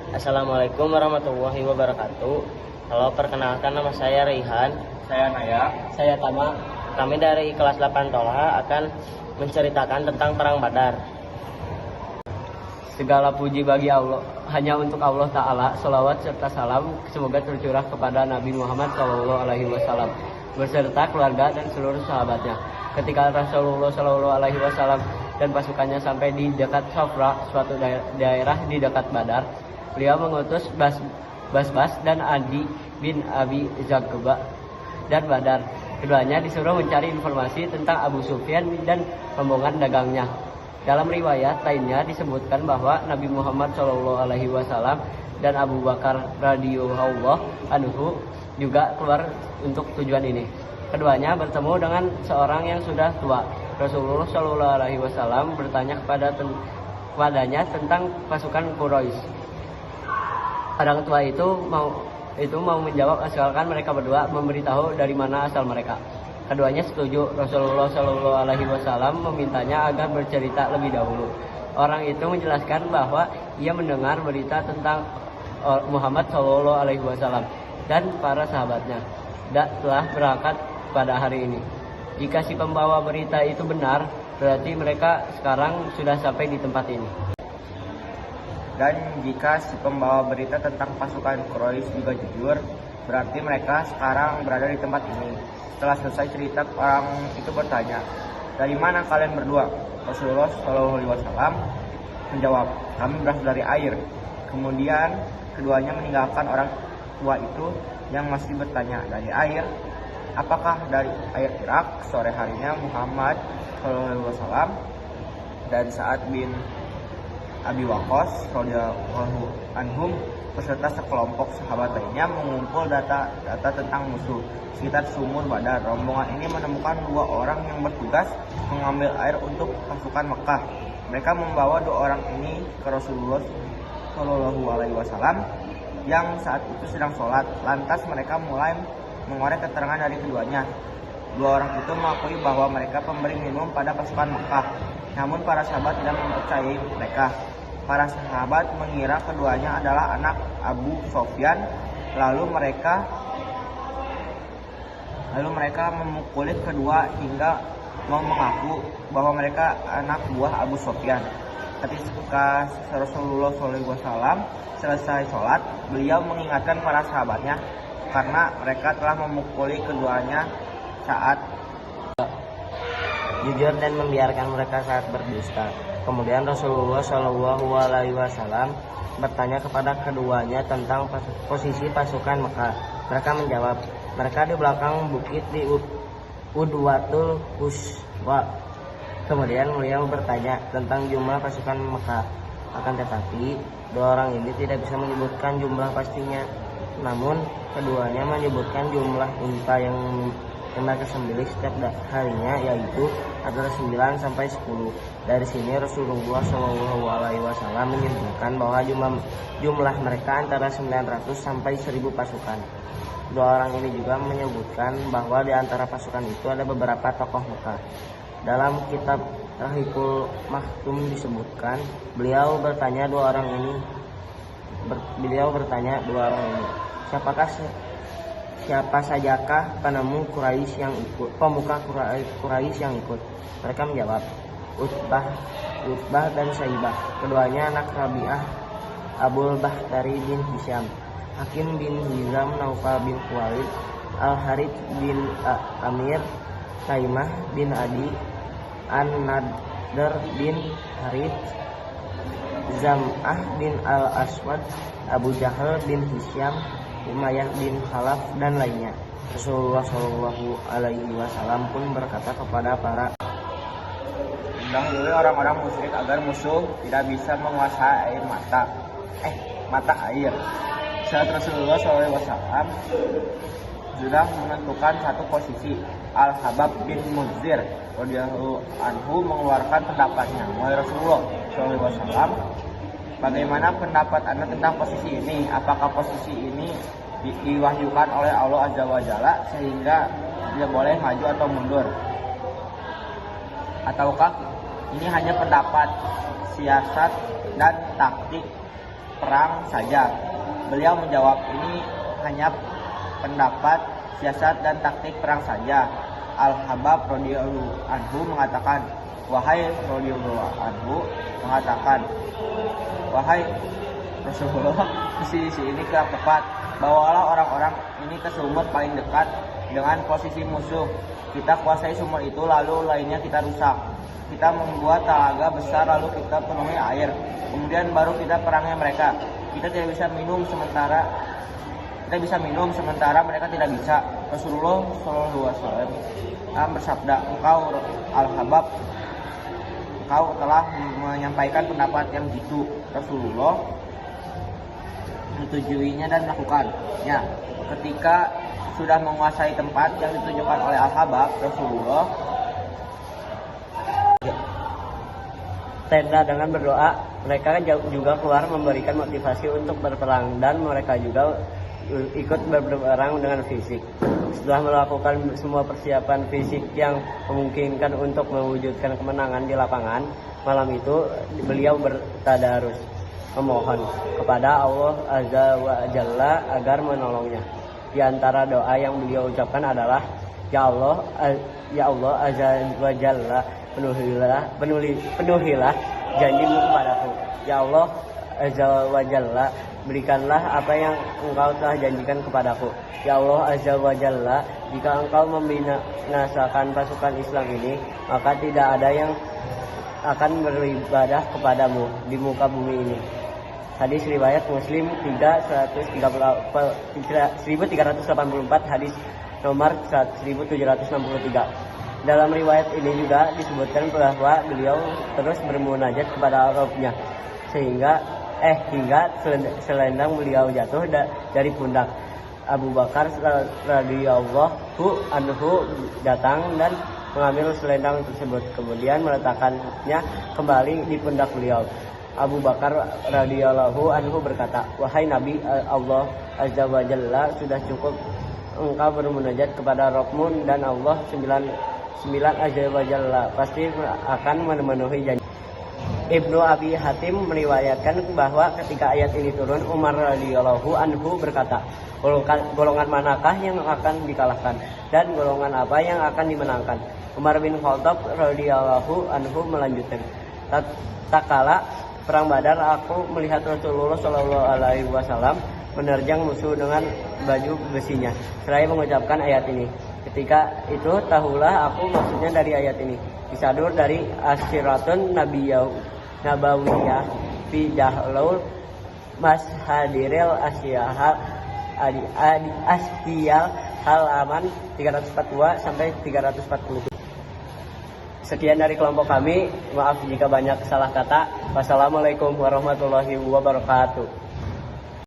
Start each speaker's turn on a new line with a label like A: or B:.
A: Assalamualaikum warahmatullahi wabarakatuh. Halo, perkenalkan nama saya Raihan.
B: Saya Naya.
A: Saya Tama. Kami dari kelas 8 Tolha akan menceritakan tentang Perang Badar. Segala puji bagi Allah, hanya untuk Allah Ta'ala. Sholawat serta salam semoga tercurah kepada Nabi Muhammad SAW beserta keluarga dan seluruh sahabatnya. Ketika Rasulullah SAW dan pasukannya sampai di dekat Sofra, suatu daerah di dekat Badar, beliau mengutus Basbas dan Adi bin Abi Zagba dan Badar. Keduanya disuruh mencari informasi tentang Abu Sufyan dan rombongan dagangnya. Dalam riwayat lainnya disebutkan bahwa Nabi Muhammad SAW dan Abu Bakar radhiyallahu anhu juga keluar untuk tujuan ini. Keduanya bertemu dengan seorang yang sudah tua. Rasulullah SAW bertanya kepadanya tentang pasukan Quraisy. Orang tua itu mau menjawab asalkan mereka berdua memberitahu dari mana asal mereka. Keduanya setuju. Rasulullah SAW memintanya agar bercerita lebih dahulu. Orang itu menjelaskan bahwa ia mendengar berita tentang Muhammad SAW dan para sahabatnya telah berangkat pada hari ini. Jika si pembawa berita itu benar, berarti mereka sekarang sudah sampai di tempat ini.
B: Dan jika si pembawa berita tentang pasukan Quraisy juga jujur, berarti mereka sekarang berada di tempat ini. Setelah selesai cerita, orang itu bertanya, "Dari mana kalian berdua?" Rasulullah SAW menjawab, "Kami berasal dari air." Kemudian keduanya meninggalkan orang tua itu yang masih bertanya, "Dari air? Apakah dari air Irak?" Sore harinya Muhammad SAW dan Sa'ad bin Abi Waqqas radhiyallahu anhum beserta sekelompok sahabat lainnya mengumpul data tentang musuh sekitar sumur Badar. Rombongan ini menemukan dua orang yang bertugas mengambil air untuk pasukan Mekah. Mereka membawa dua orang ini ke Rasulullah SAW yang saat itu sedang sholat. Lantas mereka mulai mengorek keterangan dari keduanya. Dua orang itu mengakui bahwa mereka pemberi minum pada pasukan Mekah. Namun para sahabat tidak mempercayai mereka. Para sahabat mengira keduanya adalah anak Abu Sufyan. Lalu mereka memukuli kedua hingga mau mengaku bahwa mereka anak buah Abu Sufyan. Ketika Rasulullah SAW selesai sholat, beliau mengingatkan para sahabatnya karena mereka telah memukuli keduanya saat
A: Jujur dan membiarkan mereka saat berdusta. Kemudian Rasulullah SAW bertanya kepada keduanya tentang posisi pasukan Mekah. Mereka menjawab, mereka di belakang bukit di Udwatul Quswa. Kemudian beliau bertanya tentang jumlah pasukan Mekah. Akan tetapi dua orang ini tidak bisa menyebutkan jumlah pastinya. Namun keduanya menyebutkan jumlah unta yang mereka sembelih setiap harinya, yaitu antara 9 sampai 10. Dari sini Rasulullah SAW menyimpulkan bahwa jumlah mereka antara 900 sampai 1000 pasukan. Dua orang ini juga menyebutkan bahwa di antara pasukan itu ada beberapa tokoh Mekah. Dalam kitab Rahikul Maktum disebutkan, beliau bertanya dua orang ini, siapa sajakah pemuka Quraisy yang ikut? Mereka menjawab, Utbah dan Saibah. Keduanya anak Rabi'ah, Abul Bakhtari bin Hisham, Hakim bin Hizam, Naufal bin Khuwailid, Al-Harith bin Amir, Taimah bin Adi, An-Nadr bin Harith, Zam'ah bin Al-Aswad, Abu Jahal bin Hisham, Umayyah bin Khalaf dan lainnya. Rasulullah SAW pun berkata kepada para
B: mendahului orang-orang musyrik agar musuh tidak bisa menguasai mata air. Saat Rasulullah SAW sudah menentukan satu posisi, Al-Habab bin Muzir radhiyallahu anhu mengeluarkan pendapatnya. Wahai Rasulullah SAW, bagaimana pendapat Anda tentang posisi ini? Apakah posisi ini diwahyukan oleh Allah Azza wa Jalla sehingga dia boleh maju atau mundur? Ataukah ini hanya pendapat, siasat, dan taktik perang saja. Beliau menjawab, ini hanya pendapat, siasat dan taktik perang saja. Al-Habab radhiyallahu anhu mengatakan, wahai Rasulullah, sisi ini kurang tepat. Bawalah orang-orang ini ke sumur paling dekat dengan posisi musuh. Kita kuasai sumur itu, lalu lainnya kita rusak. Kita membuat talaga besar, lalu kita penuhi air. Kemudian baru kita perangi mereka. Kita bisa minum sementara mereka tidak bisa. Rasulullah SAW bersabda, engkau Al-Habab, engkau telah menyampaikan pendapat yang gitu. Rasulullah menyetujui dan melakukannya. Ketika sudah menguasai tempat yang ditunjukkan oleh Al-Habab, Rasulullah
A: tenda dengan berdoa. Mereka juga keluar memberikan motivasi untuk berperang, dan mereka juga ikut berperang dengan fisik. Setelah melakukan semua persiapan fisik yang memungkinkan untuk mewujudkan kemenangan di lapangan, malam itu beliau bertadarus memohon kepada Allah Azza wa Jalla agar menolongnya. Di antara doa yang beliau ucapkan adalah, Ya Allah Azza wa Jalla, penuhilah janjimu kepadaku. Ya Allah Azza wa Jalla, berikanlah apa yang engkau telah janjikan kepadaku. Ya Allah Azza wa Jalla, jika engkau membinasakan pasukan Islam ini, maka tidak ada yang akan beribadah kepadamu di muka bumi ini. Hadis riwayat Muslim 1384, hadis nomor 1763. Dalam riwayat ini juga disebutkan bahwa beliau terus bermunajat kepada Rabb-Nya hingga selendang beliau jatuh dari pundak. Abu Bakar radhiyallahu anhu datang dan mengambil selendang tersebut, kemudian meletakkannya kembali di pundak beliau. Abu Bakar radhiyallahu anhu berkata, wahai Nabi Allah Azza wa Jalla, sudah cukup engkau bermunajat kepada Rabb-Mu, dan Allah sembilan Azza wa Jalla pasti akan memenuhi janji. Ibnu Abi Hatim meriwayatkan bahwa ketika ayat ini turun, Umar radhiyallahu anhu berkata, golongan manakah yang akan dikalahkan dan golongan apa yang akan dimenangkan? Umar bin Khattab radhiyallahu anhu melanjutkan, tak kala perang Badar, aku melihat Rasulullah Shallallahu alaihi wasallam menerjang musuh dengan baju besinya, seraya mengucapkan ayat ini. Ketika itu tahulah aku maksudnya dari ayat ini. Disadur dari Asyiratun Nabawiyah fi Jahlul Mashadiril Asyiyal halaman 342 sampai 340. Sekian dari kelompok kami. Maaf jika banyak salah kata. Wassalamualaikum warahmatullahi wabarakatuh.